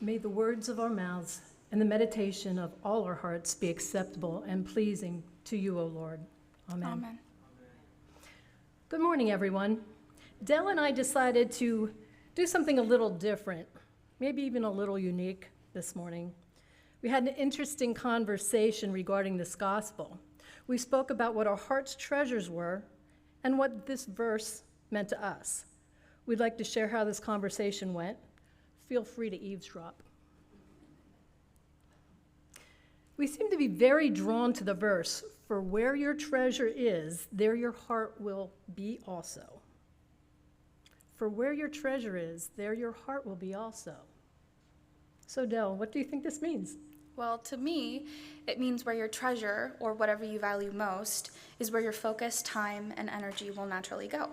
May the words of our mouths and the meditation of all our hearts be acceptable and pleasing to you, O Lord. Amen. Amen. Good morning, everyone. Dell and I decided to do something a little different, maybe even a little unique this morning. We had an interesting conversation regarding this gospel. We spoke about what our heart's treasures were and what this verse meant to us. We'd like to share how this conversation went. Feel free to eavesdrop. We seem to be very drawn to the verse, "For where your treasure is, there your heart will be also." For where your treasure is, there your heart will be also. So, Del, what do you think this means? Well, to me, it means where your treasure, or whatever you value most, is where your focus, time, and energy will naturally go.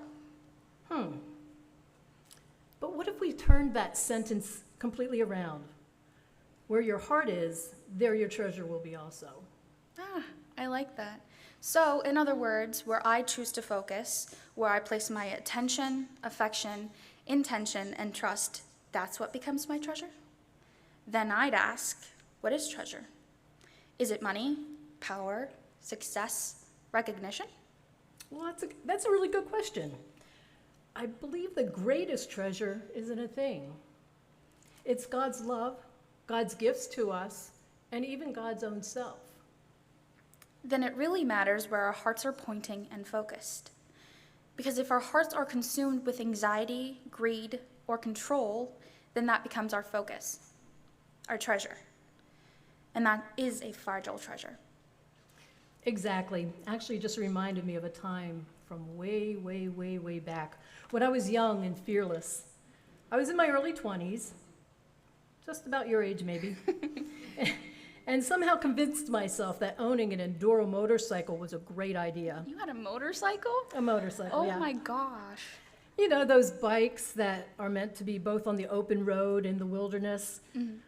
But what if we turned that sentence completely around? Where your heart is, there your treasure will be also. I like that. So, in other words, where I choose to focus, where I place my attention, affection, intention, and trust, that's what becomes my treasure? Then I'd ask, what is treasure? Is it money, power, success, recognition? Well, that's a really good question. I believe the greatest treasure isn't a thing. It's God's love, God's gifts to us, and even God's own self. Then it really matters where our hearts are pointing and focused. Because if our hearts are consumed with anxiety, greed, or control, then that becomes our focus, our treasure. And that is a fragile treasure. Exactly. Actually, it just reminded me of a time from way, way, way, way back when I was young and fearless. I was in my early 20s, just about your age maybe, and somehow convinced myself that owning an enduro motorcycle was a great idea. You had a motorcycle? A motorcycle, Oh yeah. my gosh. You know, those bikes that are meant to be both on the open road and the wilderness,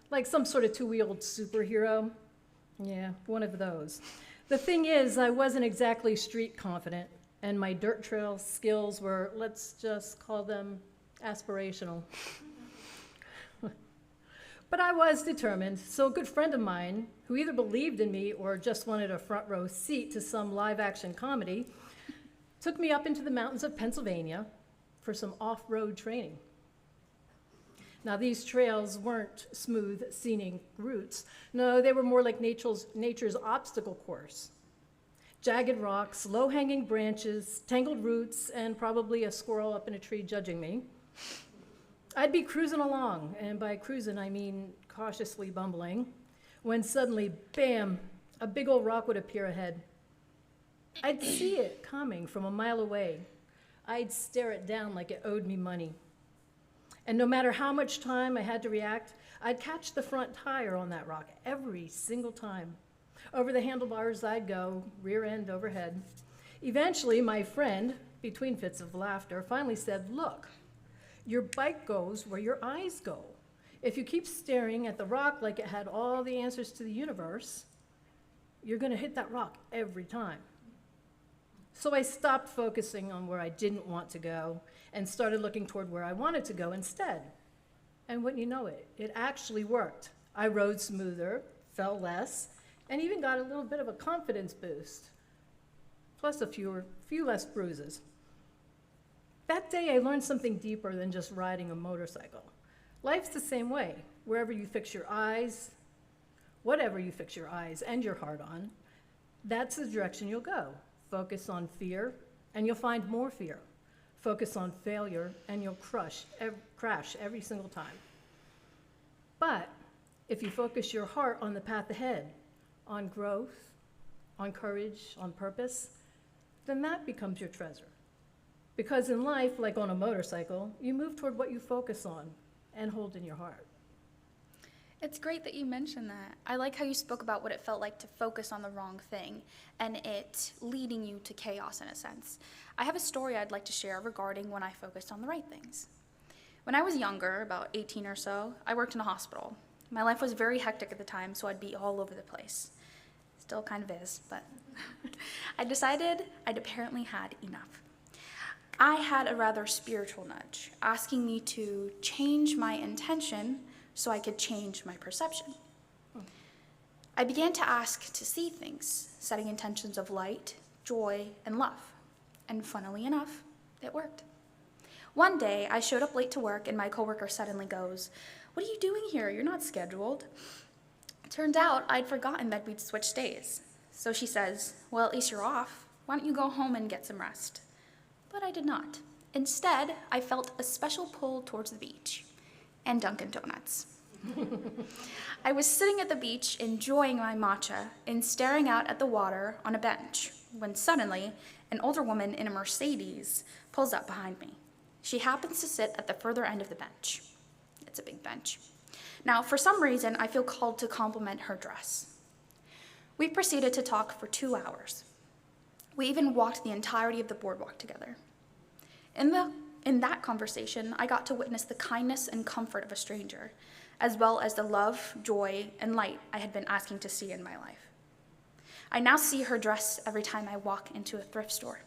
like some sort of two-wheeled superhero. Yeah, one of those. The thing is, I wasn't exactly street confident, and my dirt trail skills were, let's just call them aspirational. But I was determined, so a good friend of mine, who either believed in me or just wanted a front row seat to some live-action comedy, took me up into the mountains of Pennsylvania for some off-road training. Now, these trails weren't smooth, scenic routes. No, they were more like nature's obstacle course. Jagged rocks, low-hanging branches, tangled roots, and probably a squirrel up in a tree judging me. I'd be cruising along, and by cruising I mean cautiously bumbling, when suddenly, bam, a big old rock would appear ahead. I'd see it coming from a mile away. I'd stare it down like it owed me money. And no matter how much time I had to react, I'd catch the front tire on that rock every single time. Over the handlebars I'd go, rear end overhead. Eventually, my friend, between fits of laughter, finally said, "Look, your bike goes where your eyes go. If you keep staring at the rock like it had all the answers to the universe, you're going to hit that rock every time." So I stopped focusing on where I didn't want to go and started looking toward where I wanted to go instead. And wouldn't you know it, it actually worked. I rode smoother, fell less, and even got a little bit of a confidence boost, plus a few less bruises. That day I learned something deeper than just riding a motorcycle. Life's the same way. Wherever you fix your eyes, whatever you fix your eyes and your heart on, that's the direction you'll go. Focus on fear, and you'll find more fear. Focus on failure, and you'll crash every single time. But if you focus your heart on the path ahead, on growth, on courage, on purpose, then that becomes your treasure. Because in life, like on a motorcycle, you move toward what you focus on and hold in your heart. It's great that you mentioned that. I like how you spoke about what it felt like to focus on the wrong thing and it leading you to chaos in a sense. I have a story I'd like to share regarding when I focused on the right things. When I was younger, about 18 or so, I worked in a hospital. My life was very hectic at the time, so I'd be all over the place. Still kind of is, but I decided I'd apparently had enough. I had a rather spiritual nudge, asking me to change my intention so I could change my perception. I began to ask to see things, setting intentions of light, joy, and love. And funnily enough, it worked. One day, I showed up late to work, and my coworker suddenly goes, "What are you doing here? You're not scheduled." It turned out I'd forgotten that we'd switched days. So she says, "Well, at least you're off. Why don't you go home and get some rest?" But I did not. Instead, I felt a special pull towards the beach and Dunkin' Donuts. I was sitting at the beach enjoying my matcha and staring out at the water on a bench when suddenly an older woman in a Mercedes pulls up behind me. She happens to sit at the further end of the bench. It's a big bench. Now, for some reason, I feel called to compliment her dress. We proceeded to talk for 2 hours. We even walked the entirety of the boardwalk together. In that conversation, I got to witness the kindness and comfort of a stranger, as well as the love, joy, and light I had been asking to see in my life. I now see her dress every time I walk into a thrift store,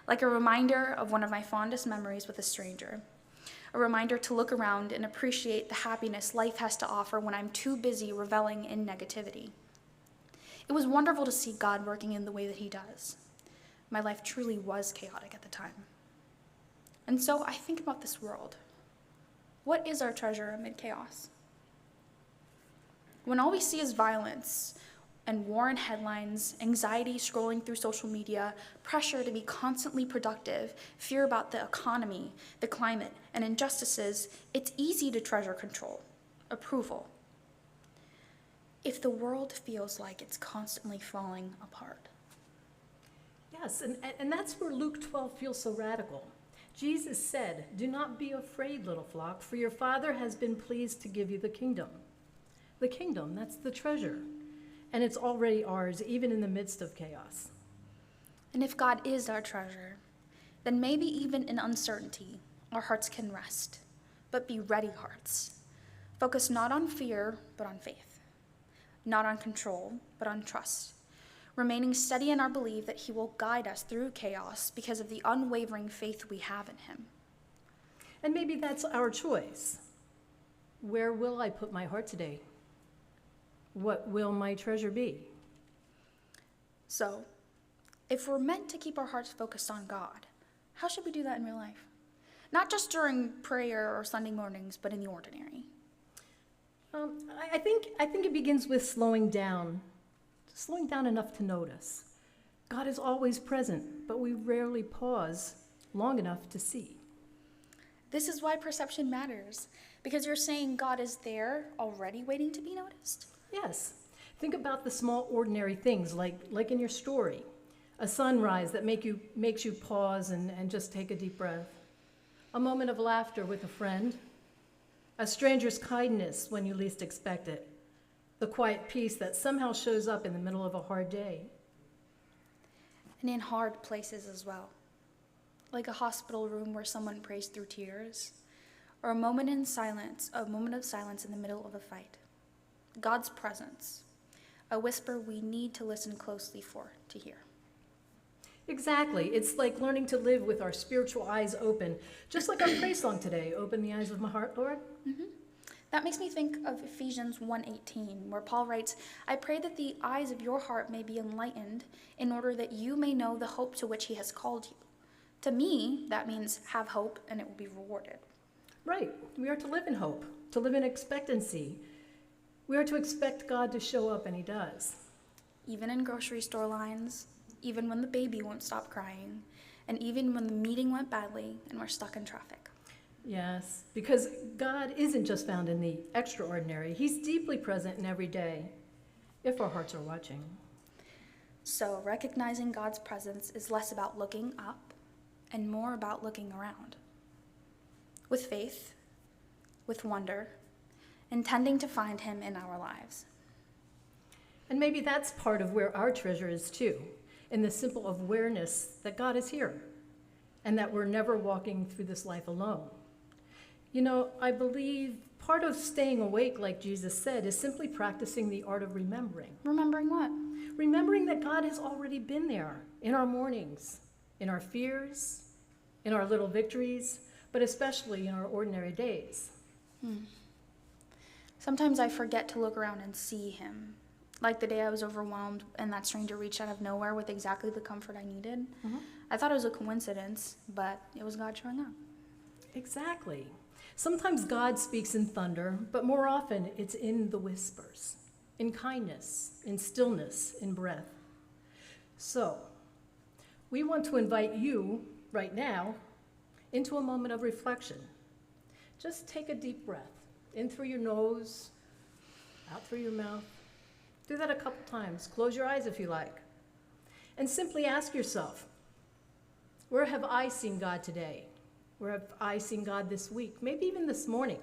like a reminder of one of my fondest memories with a stranger, a reminder to look around and appreciate the happiness life has to offer when I'm too busy reveling in negativity. It was wonderful to see God working in the way that he does. My life truly was chaotic at the time. And so I think about this world. What is our treasure amid chaos? When all we see is violence and war and headlines, anxiety scrolling through social media, pressure to be constantly productive, fear about the economy, the climate, and injustices, it's easy to treasure control, approval. If the world feels like it's constantly falling apart. Yes, and that's where Luke 12 feels so radical. Jesus said, "Do not be afraid, little flock, for your Father has been pleased to give you the kingdom." The kingdom, that's the treasure. And it's already ours, even in the midst of chaos. And if God is our treasure, then maybe even in uncertainty, our hearts can rest, but be ready hearts. Focus not on fear, but on faith. Not on control, but on trust. Remaining steady in our belief that he will guide us through chaos because of the unwavering faith we have in him. And maybe that's our choice. Where will I put my heart today? What will my treasure be? So, if we're meant to keep our hearts focused on God, how should we do that in real life? Not just during prayer or Sunday mornings, but in the ordinary. I think it begins with slowing down enough to notice. God is always present, but we rarely pause long enough to see. This is why perception matters, because you're saying God is there already waiting to be noticed. Yes. Think about the small ordinary things like in your story. A sunrise that makes you pause and just take a deep breath. A moment of laughter with a friend. A stranger's kindness when you least expect it. The quiet peace that somehow shows up in the middle of a hard day. And in hard places as well. Like a hospital room where someone prays through tears, or a moment of silence in the middle of a fight. God's presence, a whisper we need to listen closely for to hear. Exactly. It's like learning to live with our spiritual eyes open, just like our praise song today, "Open the eyes of my heart, Lord." Mm-hmm. That makes me think of Ephesians 1:18, where Paul writes, "I pray that the eyes of your heart may be enlightened, in order that you may know the hope to which he has called you." To me, that means have hope and it will be rewarded. Right. We are to live in hope, to live in expectancy. We are to expect God to show up, and he does. Even in grocery store lines, even when the baby won't stop crying, and even when the meeting went badly and we're stuck in traffic. Yes, because God isn't just found in the extraordinary. He's deeply present in every day, if our hearts are watching. So recognizing God's presence is less about looking up and more about looking around. With faith, with wonder, intending to find him in our lives. And maybe that's part of where our treasure is too, in the simple awareness that God is here and that we're never walking through this life alone. You know, I believe part of staying awake, like Jesus said, is simply practicing the art of remembering. Remembering what? Remembering that God has already been there in our mornings, in our fears, in our little victories, but especially in our ordinary days. Sometimes I forget to look around and see him. Like the day I was overwhelmed and that stranger reached out of nowhere with exactly the comfort I needed. I thought it was a coincidence, but it was God showing up. Exactly. Sometimes God speaks in thunder, but more often it's in the whispers, in kindness, in stillness, in breath. So, we want to invite you right now into a moment of reflection. Just take a deep breath, in through your nose, out through your mouth. Do that a couple times. Close your eyes if you like. And simply ask yourself, where have I seen God today? Where have I seen God this week? Maybe even this morning.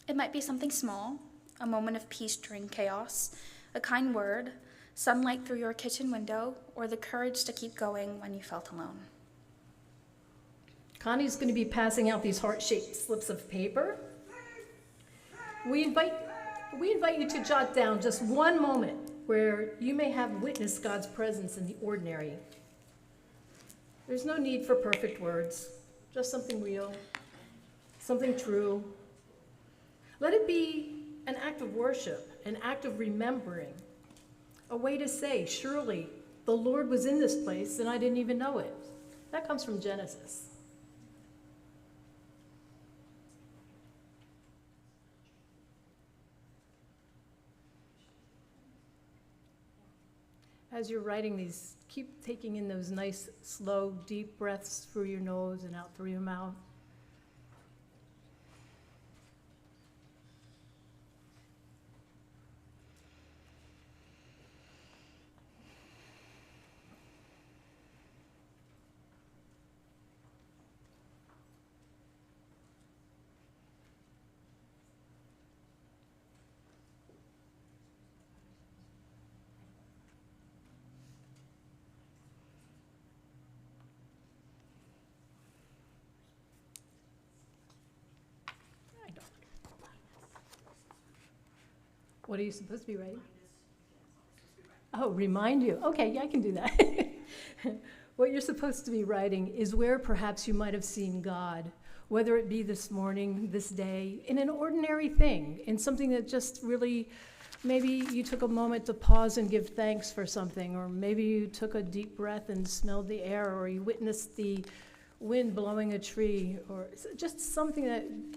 It might be something small, a moment of peace during chaos, a kind word, sunlight through your kitchen window, or the courage to keep going when you felt alone. Connie's going to be passing out these heart-shaped slips of paper. We invite you to jot down just one moment where you may have witnessed God's presence in the ordinary. There's no need for perfect words, just something real, something true. Let it be an act of worship, an act of remembering, a way to say, surely the Lord was in this place and I didn't even know it. That comes from Genesis. As you're writing these, keep taking in those nice, slow, deep breaths through your nose and out through your mouth. What are you supposed to be writing? Oh, remind you. Okay, yeah, I can do that. What you're supposed to be writing is where perhaps you might have seen God, whether it be this morning, this day, in an ordinary thing, in something that just really, maybe you took a moment to pause and give thanks for something, or maybe you took a deep breath and smelled the air, or you witnessed the wind blowing a tree, or just something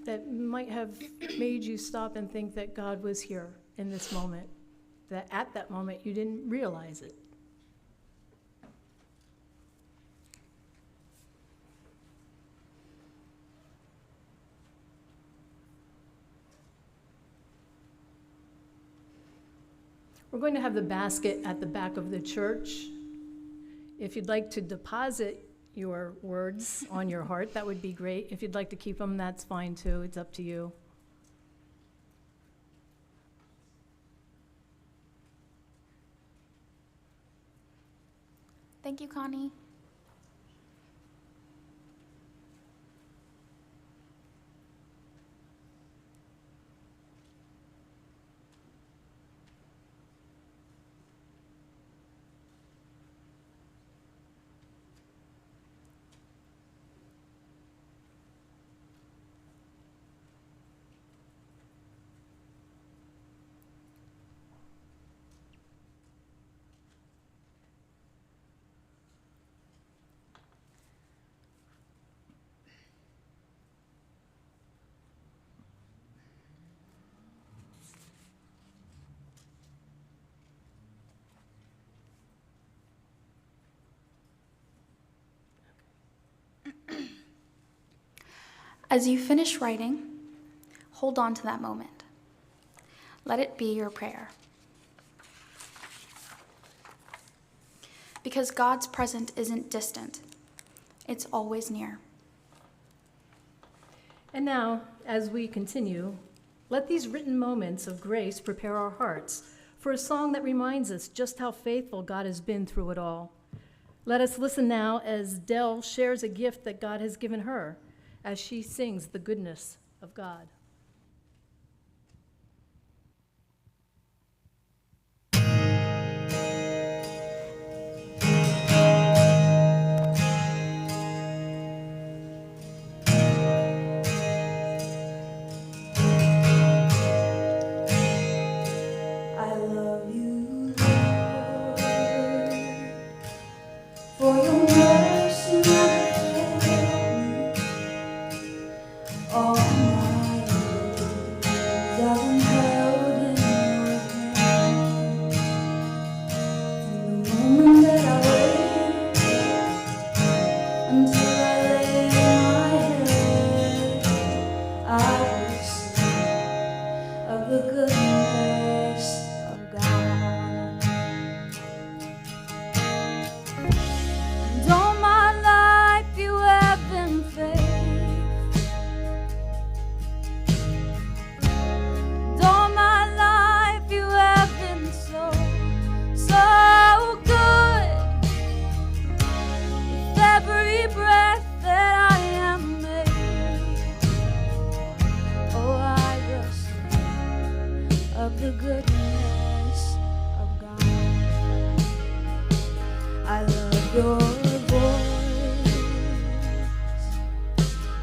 that might have made you stop and think that God was here in this moment, that at that moment you didn't realize it. We're going to have the basket at the back of the church. If you'd like to deposit your words on your heart, that would be great. If you'd like to keep them, that's fine too. It's up to you. Thank you, Connie. As you finish writing, hold on to that moment. Let it be your prayer. Because God's presence isn't distant, it's always near. And now, as we continue, let these written moments of grace prepare our hearts for a song that reminds us just how faithful God has been through it all. Let us listen now as Dell shares a gift that God has given her as she sings the goodness of God. all my days I've been held in your hand. From the moment that I wake until I lay my head, I will sing of the goodness of God. And all my life you have been faithful. And all my life you have been so, so good. With every breath that I am made, oh, I will sing of the goodness of God. I love your voice.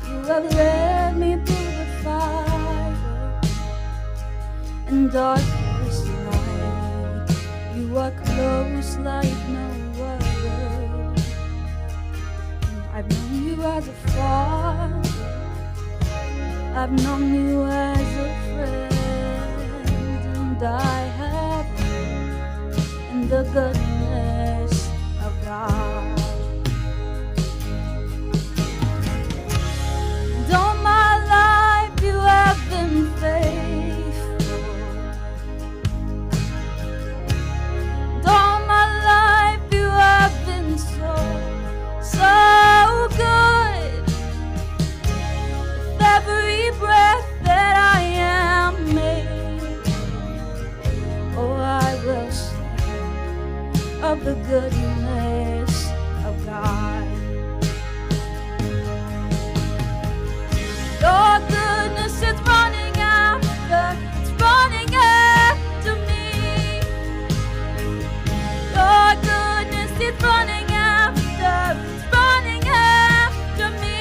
You have led me through the fire and darkest night. You are close like no other. I've known you as a father. I've known you as a friend, and I have lived in the goodness of God. And all my life you have been faithful. And all my life you have been so, so good. With every breath that I am made, oh, I will sing of the goodness of God. Your goodness is running after, it's running after me. Your goodness is running after, it's running after me.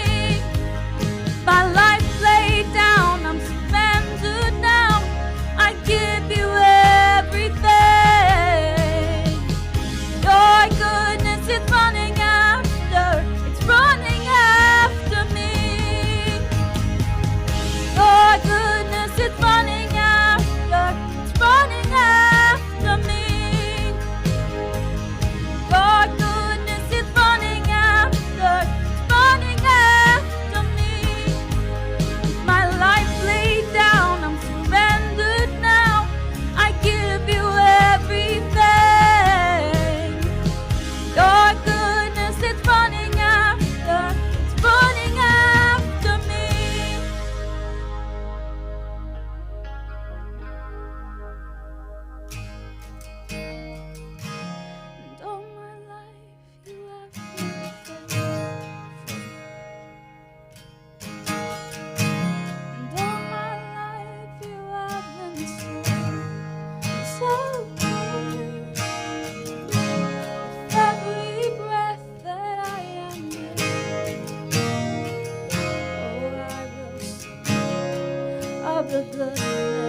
My life laid down, I'm surrendered now. I give you everything. Your goodness is running after, it's running after me. Your goodness is running after, it's running after me. Your goodness is running after, it's running after me. My life laid down, I'm surrendered now. I give you everything. Your goodness is running after, it's running after me. And all my life you have been faithful. And all my life you have been so, so good. With every breath that I am made, oh, I will sing of the goodness